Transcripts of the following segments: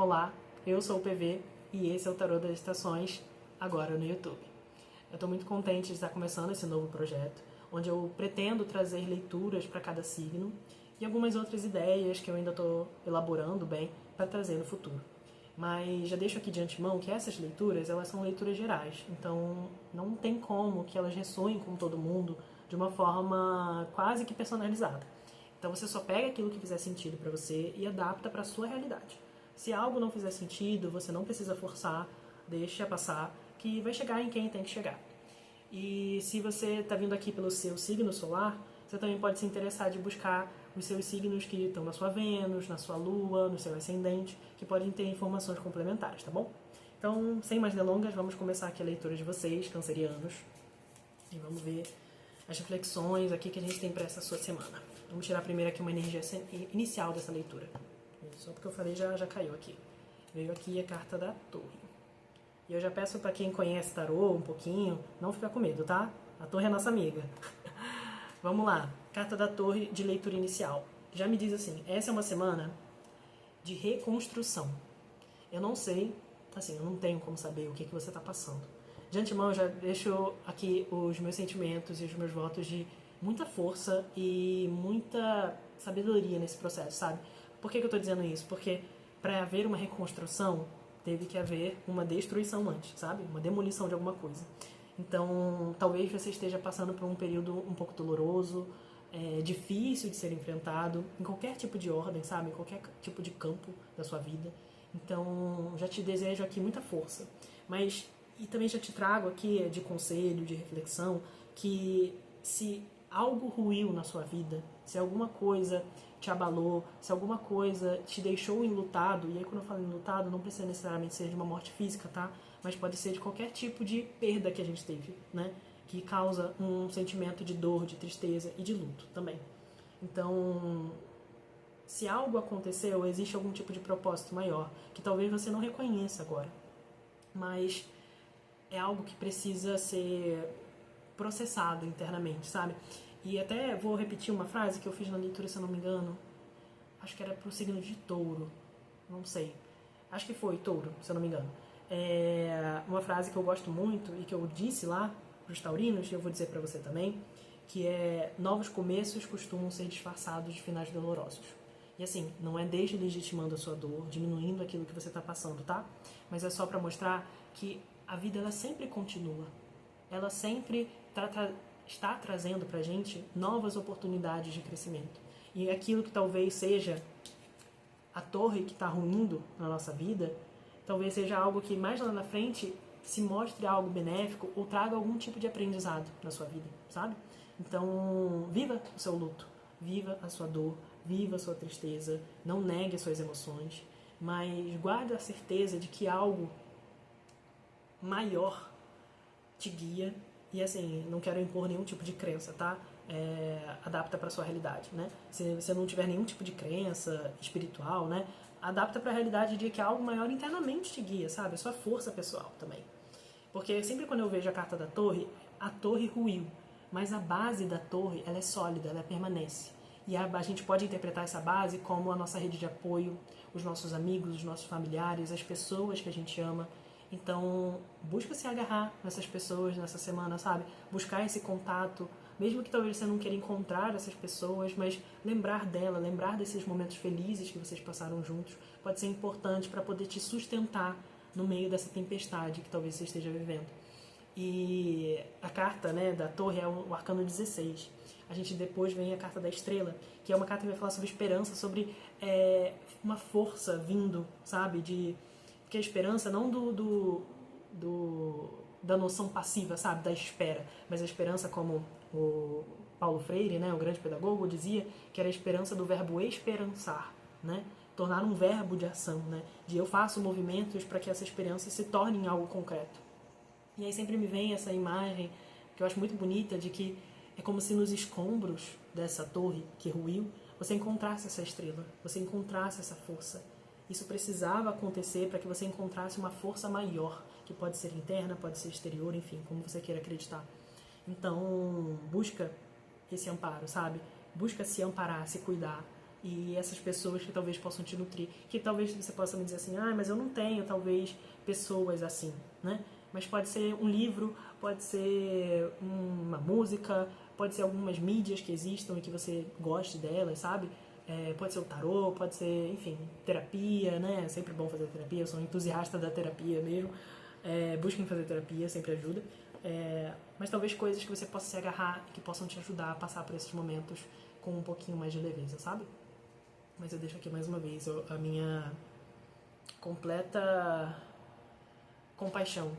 Olá, eu sou o PV e esse é o Tarô das Estações, agora no YouTube. Eu estou muito contente de estar começando esse novo projeto, onde eu pretendo trazer leituras para cada signo e algumas outras ideias que eu ainda estou elaborando bem para trazer no futuro. Mas já deixo aqui de antemão que essas leituras, elas são leituras gerais, então não tem como que elas ressoem com todo mundo de uma forma quase que personalizada. Então você só pega aquilo que fizer sentido para você e adapta para a sua realidade. Se algo não fizer sentido, você não precisa forçar, deixa passar, que vai chegar em quem tem que chegar. E se você está vindo aqui pelo seu signo solar, você também pode se interessar de buscar os seus signos que estão na sua Vênus, na sua Lua, no seu ascendente, que podem ter informações complementares, tá bom? Então, sem mais delongas, vamos começar aqui a leitura de vocês, cancerianos, e vamos ver as reflexões aqui que a gente tem para essa sua semana. Vamos tirar primeiro aqui uma energia inicial dessa leitura. Só porque eu falei já caiu aqui. Veio aqui a carta da Torre. E eu já peço para quem conhece tarô um pouquinho, não ficar com medo, tá? A Torre é nossa amiga. Vamos lá. Carta da Torre de leitura inicial. Já me diz assim, essa é uma semana de reconstrução. Eu não sei, assim, eu não tenho como saber o que você está passando. De antemão, eu já deixo aqui os meus sentimentos e os meus votos de muita força e muita sabedoria nesse processo, sabe? Por que eu estou dizendo isso? Porque para haver uma reconstrução, teve que haver uma destruição antes, sabe? Uma demolição de alguma coisa. Então, talvez você esteja passando por um período um pouco doloroso, difícil de ser enfrentado, em qualquer tipo de ordem, sabe? Em qualquer tipo de campo da sua vida. Então, já te desejo aqui muita força. Mas, e também já te trago aqui de conselho, de reflexão, que se algo ruiu na sua vida, se alguma coisa te abalou, se alguma coisa te deixou enlutado, e aí quando eu falo enlutado, não precisa necessariamente ser de uma morte física, tá? Mas pode ser de qualquer tipo de perda que a gente teve, né? Que causa um sentimento de dor, de tristeza e de luto também. Então, se algo aconteceu, existe algum tipo de propósito maior, que talvez você não reconheça agora. Mas é algo que precisa ser processado internamente, sabe? E até vou repetir uma frase que eu fiz na leitura, se eu não me engano. Acho que era pro signo de touro. Não sei. Acho que foi touro, se eu não me engano. É uma frase que eu gosto muito e que eu disse lá pros taurinos, e eu vou dizer pra você também, que é: novos começos costumam ser disfarçados de finais dolorosos. E assim, não é deslegitimando a sua dor, diminuindo aquilo que você tá passando, tá? Mas é só pra mostrar que a vida, ela sempre continua. Ela sempre está trazendo pra gente novas oportunidades de crescimento. E aquilo que talvez seja a torre que está ruindo na nossa vida, talvez seja algo que mais lá na frente se mostre algo benéfico ou traga algum tipo de aprendizado na sua vida, sabe? Então, viva o seu luto, viva a sua dor, viva a sua tristeza, não negue as suas emoções, mas guarde a certeza de que algo maior te guia. E assim, não quero impor nenhum tipo de crença, tá? Adapta para sua realidade, né? Se você não tiver nenhum tipo de crença espiritual, né? Adapta para a realidade de que algo maior internamente te guia, sabe? A sua força pessoal também. Porque sempre quando eu vejo a carta da torre ruiu, mas a base da torre, ela é sólida, ela permanece. E a gente pode interpretar essa base como a nossa rede de apoio, os nossos amigos, os nossos familiares, as pessoas que a gente ama. Então, busca se agarrar nessas pessoas nessa semana, sabe? Buscar esse contato, mesmo que talvez você não queira encontrar essas pessoas, mas lembrar dela, lembrar desses momentos felizes que vocês passaram juntos, pode ser importante para poder te sustentar no meio dessa tempestade que talvez você esteja vivendo. E a carta, né, da torre é o arcano 16. A gente depois vem a carta da estrela, que é uma carta que vai falar sobre esperança, sobre uma força vindo, sabe, que a esperança não da noção passiva, sabe, da espera, mas a esperança, como o Paulo Freire, né, o grande pedagogo, dizia, que era a esperança do verbo esperançar, né, tornar um verbo de ação, né, de eu faço movimentos para que essa esperança se torne em algo concreto. E aí sempre me vem essa imagem, que eu acho muito bonita, de que é como se nos escombros dessa torre que ruiu, você encontrasse essa estrela, você encontrasse essa força. Isso precisava acontecer para que você encontrasse uma força maior, que pode ser interna, pode ser exterior, enfim, como você queira acreditar. Então, busca esse amparo, sabe? Busca se amparar, se cuidar. e essas pessoas que talvez possam te nutrir, que talvez você possa me dizer assim, mas eu não tenho talvez pessoas assim, né? Mas pode ser um livro, pode ser uma música, pode ser algumas mídias que existam e que você goste delas, sabe? Pode ser o tarô, pode ser, enfim, terapia, né? É sempre bom fazer terapia, eu sou um entusiasta da terapia mesmo. Busquem fazer terapia, sempre ajuda. Mas talvez coisas que você possa se agarrar, que possam te ajudar a passar por esses momentos com um pouquinho mais de leveza, sabe? Mas eu deixo aqui mais uma vez a minha completa compaixão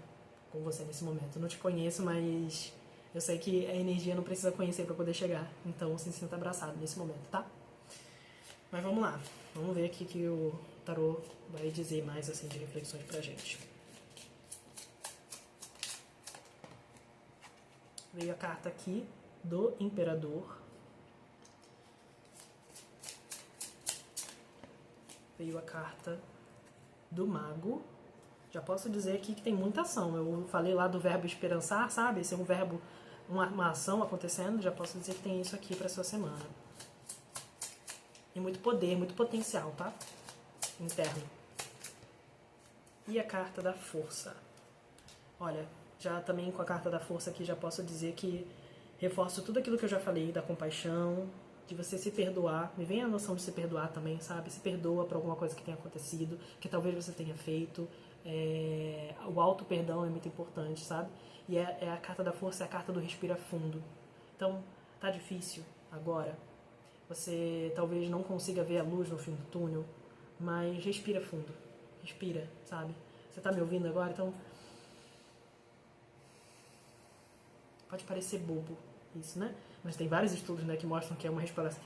com você nesse momento. Eu não te conheço, mas eu sei que a energia não precisa conhecer para poder chegar. Então se sinta abraçado nesse momento, tá? Mas vamos lá. Vamos ver aqui que o tarô vai dizer mais assim de reflexões pra gente. Veio a carta aqui do Imperador. Veio a carta do Mago. Já posso dizer aqui que tem muita ação. Eu falei lá do verbo esperançar, sabe? Esse é um verbo, uma ação acontecendo. Já posso dizer que tem isso aqui para sua semana. E muito poder, muito potencial, tá? Interno. E a carta da força. Olha, já também com a carta da força aqui já posso dizer que reforço tudo aquilo que eu já falei, da compaixão, de você se perdoar. Me vem a noção de se perdoar também, sabe? Se perdoa por alguma coisa que tenha acontecido, que talvez você tenha feito. O auto-perdão é muito importante, sabe? E a carta da força é a carta do respira fundo. Então, tá difícil agora. Você talvez não consiga ver a luz no fim do túnel, mas respira fundo. Respira, sabe? Você tá me ouvindo agora? Então, pode parecer bobo isso, né? Mas tem vários estudos, né, que mostram que é uma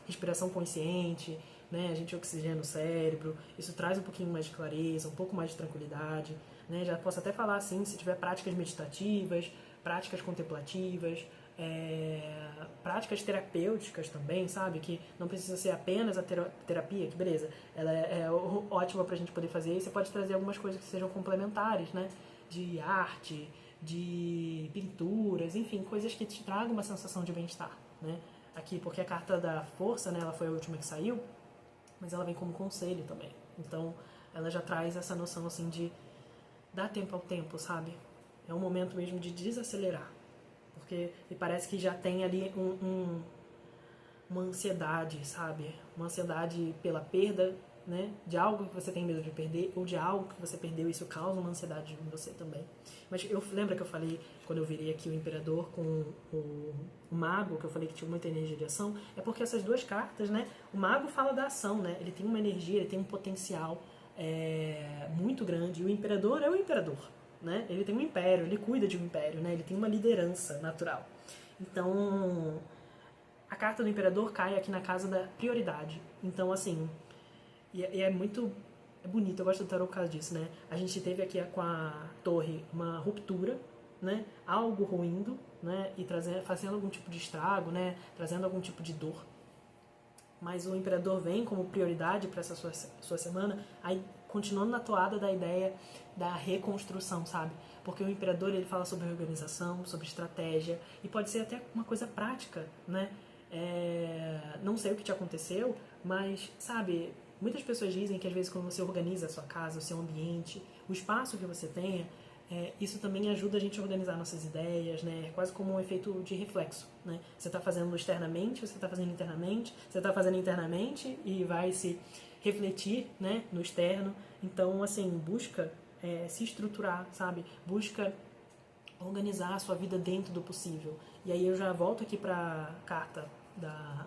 respiração consciente, né? A gente oxigena o cérebro, isso traz um pouquinho mais de clareza, um pouco mais de tranquilidade, né? Já posso até falar assim, se tiver práticas meditativas, práticas contemplativas, práticas terapêuticas também, sabe? Que não precisa ser apenas a terapia, que beleza, ela é ótima pra gente poder fazer, e você pode trazer algumas coisas que sejam complementares, né? De arte, de pinturas, enfim, coisas que te tragam uma sensação de bem-estar, né? Aqui, porque a carta da força, né, ela foi a última que saiu, mas ela vem como conselho também. Então, ela já traz essa noção, assim, de dar tempo ao tempo, sabe? É um momento mesmo de desacelerar, porque me parece que já tem ali uma ansiedade, sabe? Uma ansiedade pela perda, né? De algo que você tem medo de perder, ou de algo que você perdeu, isso causa uma ansiedade em você também. Mas lembra que eu falei, quando eu virei aqui o Imperador com o Mago, que eu falei que tinha muita energia de ação? É porque essas duas cartas, né? O Mago fala da ação, né? Ele tem uma energia, ele tem um potencial muito grande, e o Imperador é o Imperador, né? Ele tem um império, ele cuida de um império, né? Ele tem uma liderança natural. Então, a carta do Imperador cai aqui na casa da prioridade. Então, assim, é muito bonito, eu gosto do tarô por causa disso, né? A gente teve aqui com a torre uma ruptura, né? Algo ruindo, né? E fazendo algum tipo de estrago, né? Trazendo algum tipo de dor. Mas o Imperador vem como prioridade para essa sua semana, aí continuando na toada da ideia da reconstrução, sabe? Porque o Imperador, ele fala sobre organização, sobre estratégia, e pode ser até uma coisa prática, né? Não sei o que te aconteceu, mas, sabe, muitas pessoas dizem que às vezes quando você organiza a sua casa, o seu ambiente, o espaço que você tenha, isso também ajuda a gente a organizar nossas ideias, né? É quase como um efeito de reflexo, né? Você está fazendo externamente, você está fazendo internamente, você está fazendo internamente e vai se refletir, né, no externo. Então, assim, busca se estruturar, sabe? Busca organizar a sua vida dentro do possível. E aí eu já volto aqui para a carta da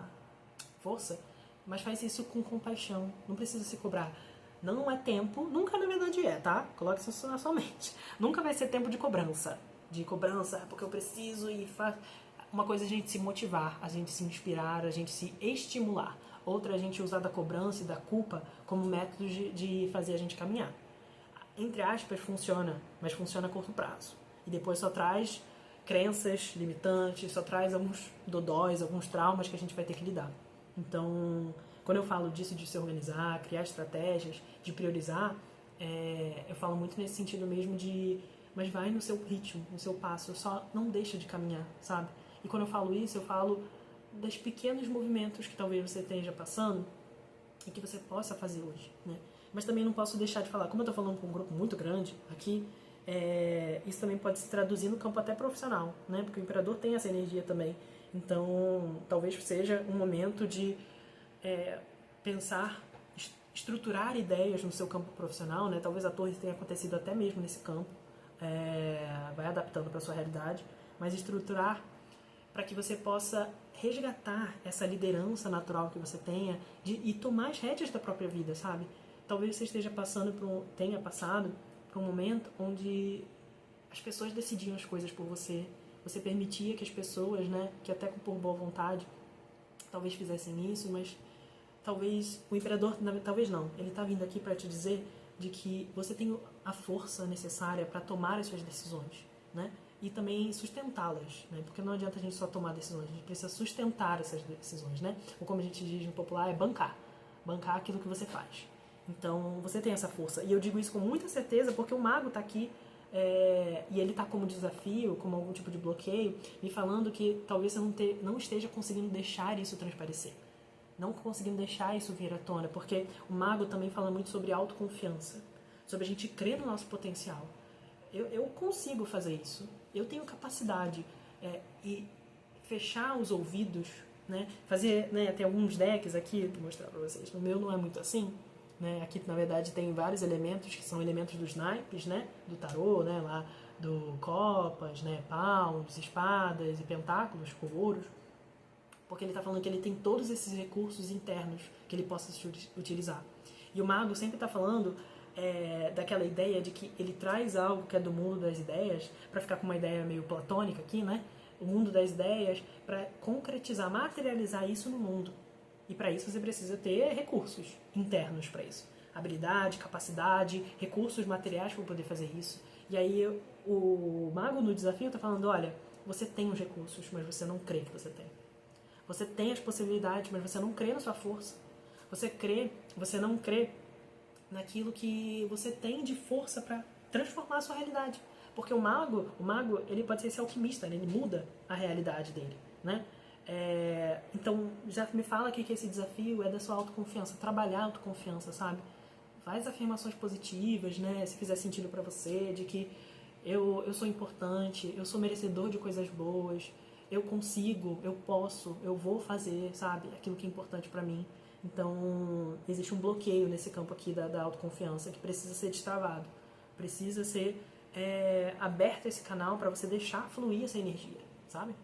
força, mas faz isso com compaixão, não precisa se cobrar. Não é tempo, nunca na verdade tá? Coloque isso na sua mente. Nunca vai ser tempo de cobrança. Porque eu preciso e faz. Uma coisa é a gente se motivar, a gente se inspirar, a gente se estimular. Outra é a gente usar da cobrança e da culpa como método de fazer a gente caminhar. Entre aspas, funciona, mas funciona a curto prazo. E depois só traz crenças limitantes, só traz alguns dodóis, alguns traumas que a gente vai ter que lidar. Então, quando eu falo disso de se organizar, criar estratégias, de priorizar, eu falo muito nesse sentido mesmo mas vai no seu ritmo, no seu passo, só não deixa de caminhar, sabe? E quando eu falo isso, eu falo dos pequenos movimentos que talvez você esteja passando, e que você possa fazer hoje, né? Mas também não posso deixar de falar, como eu estou falando com um grupo muito grande aqui, isso também pode se traduzir no campo até profissional, né? Porque o imperador tem essa energia também. Então, talvez seja um momento de pensar, estruturar ideias no seu campo profissional, né? Talvez a torre tenha acontecido até mesmo nesse campo, vai adaptando para a sua realidade, mas estruturar para que você possa resgatar essa liderança natural que você tenha e tomar as rédeas da própria vida, sabe? Talvez você esteja tenha passado por um momento onde as pessoas decidiam as coisas por você. Você permitia que as pessoas, né, que até por boa vontade, talvez fizessem isso, mas talvez o imperador, talvez não, ele está vindo aqui para te dizer de que você tem a força necessária para tomar as suas decisões, né? E também sustentá-las, né? Porque não adianta a gente só tomar decisões, a gente precisa sustentar essas decisões, né? Ou como a gente diz no popular, é bancar aquilo que você faz. Então, você tem essa força. E eu digo isso com muita certeza porque o mago está aqui e ele está como desafio, como algum tipo de bloqueio, me falando que talvez você não esteja conseguindo deixar isso transparecer. Não conseguindo deixar isso vir à tona, porque o mago também fala muito sobre autoconfiança, sobre a gente crer no nosso potencial. Eu consigo fazer isso, eu tenho capacidade e fechar os ouvidos, né? Fazer, né, tem alguns decks aqui, vou mostrar para vocês, no meu não é muito assim, né? Aqui na verdade tem vários elementos que são elementos dos naipes, né? Do tarô, né? Lá do copas, né? Paus, espadas e pentáculos com ouros, porque ele está falando que ele tem todos esses recursos internos que ele possa utilizar. E o mago sempre está falando daquela ideia de que ele traz algo que é do mundo das ideias, para ficar com uma ideia meio platônica aqui, né? O mundo das ideias, para concretizar, materializar isso no mundo. E para isso você precisa ter recursos internos para isso. Habilidade, capacidade, recursos materiais para poder fazer isso. E aí o mago no desafio está falando, olha, você tem os recursos, mas você não crê que você tem. Você tem as possibilidades, mas você não crê na sua força. Você não crê naquilo que você tem de força para transformar a sua realidade. Porque o mago, ele pode ser esse alquimista, né? Ele muda a realidade dele, né? Então, já me fala aqui que esse desafio é da sua autoconfiança, trabalhar a autoconfiança, sabe? Faz afirmações positivas, né? Se fizer sentido para você, de que eu sou importante, eu sou merecedor de coisas boas, eu consigo, eu posso, eu vou fazer, sabe? Aquilo que é importante para mim. Então, existe um bloqueio nesse campo aqui da autoconfiança que precisa ser destravado. Precisa ser aberto esse canal para você deixar fluir essa energia, sabe?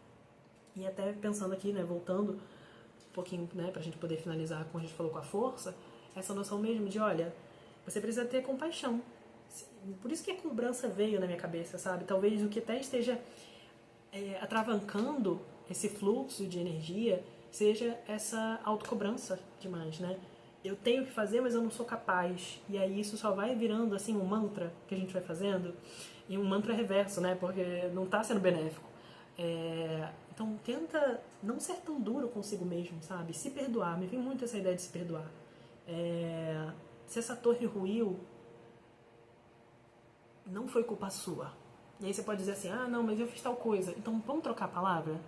E até pensando aqui, né, voltando um pouquinho, né, pra gente poder finalizar como a gente falou com a força, essa noção mesmo de, olha, você precisa ter compaixão. Por isso que a cobrança veio na minha cabeça, sabe? Talvez o que até esteja atravancando esse fluxo de energia seja essa autocobrança demais, né? Eu tenho que fazer, mas eu não sou capaz. E aí isso só vai virando, assim, um mantra que a gente vai fazendo. E um mantra reverso, né? Porque não está sendo benéfico. Então tenta não ser tão duro consigo mesmo, sabe? Se perdoar. Me vem muito essa ideia de se perdoar. Se essa torre ruiu, não foi culpa sua. E aí você pode dizer assim, não, mas eu fiz tal coisa. Então vamos trocar a palavra?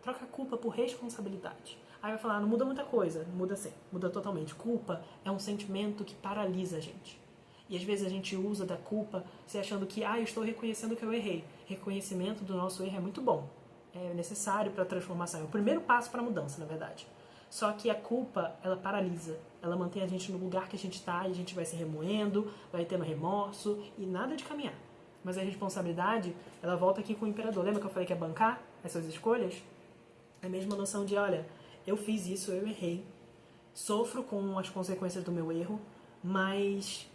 Troca a culpa por responsabilidade. Aí vai falar, não muda muita coisa. Muda sim, muda totalmente. Culpa é um sentimento que paralisa a gente. E às vezes a gente usa da culpa se achando que, eu estou reconhecendo que eu errei. Reconhecimento do nosso erro é muito bom. É necessário para a transformação. É o primeiro passo para a mudança, na verdade. Só que a culpa, ela paralisa. Ela mantém a gente no lugar que a gente está e a gente vai se remoendo, vai tendo remorso e nada de caminhar. Mas a responsabilidade, ela volta aqui com o imperador. Lembra que eu falei que é bancar essas escolhas? É a mesma noção de, olha, eu fiz isso, eu errei, sofro com as consequências do meu erro, mas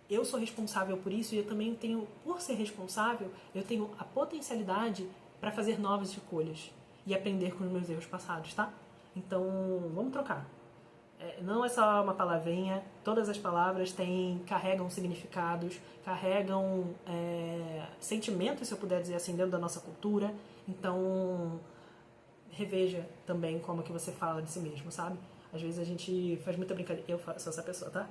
eu sou responsável por isso e eu também tenho, por ser responsável, eu tenho a potencialidade para fazer novas escolhas e aprender com os meus erros passados, tá? Então, vamos trocar. Não é só uma palavrinha, todas as palavras carregam significados, carregam sentimentos, se eu puder dizer assim, dentro da nossa cultura. Então, reveja também como que você fala de si mesmo, sabe? Às vezes a gente faz muita brincadeira. Eu sou essa pessoa, tá?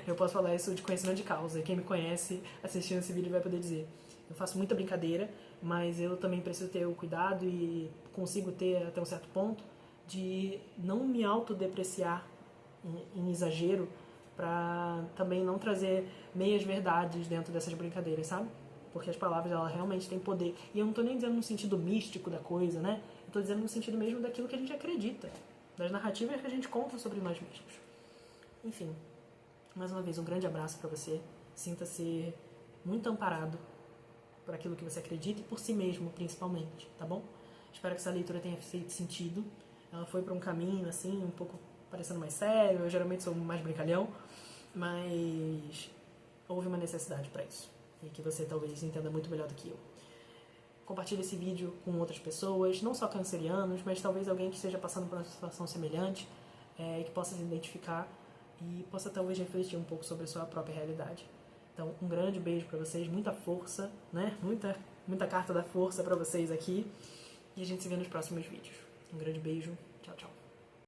Eu posso falar isso de conhecimento de causa. Quem me conhece assistindo esse vídeo vai poder dizer. Eu faço muita brincadeira, mas eu também preciso ter o cuidado e consigo ter até um certo ponto de não me autodepreciar em exagero para também não trazer meias verdades dentro dessas brincadeiras, sabe? Porque as palavras, elas realmente têm poder. E eu não tô nem dizendo no sentido místico da coisa, né? Eu tô dizendo no sentido mesmo daquilo que a gente acredita, das narrativas que a gente conta sobre nós mesmos. Enfim, mais uma vez, um grande abraço para você. Sinta-se muito amparado por aquilo que você acredita e por si mesmo, principalmente, tá bom? Espero que essa leitura tenha feito sentido. Ela foi para um caminho, assim, um pouco parecendo mais sério. Eu geralmente sou mais brincalhão, mas houve uma necessidade para isso. E que você talvez entenda muito melhor do que eu. Compartilhe esse vídeo com outras pessoas, não só cancerianos, mas talvez alguém que esteja passando por uma situação semelhante, e que possa se identificar e possa talvez refletir um pouco sobre a sua própria realidade. Então, um grande beijo para vocês, muita força, né? Muita carta da força para vocês aqui. E a gente se vê nos próximos vídeos. Um grande beijo. Tchau, tchau.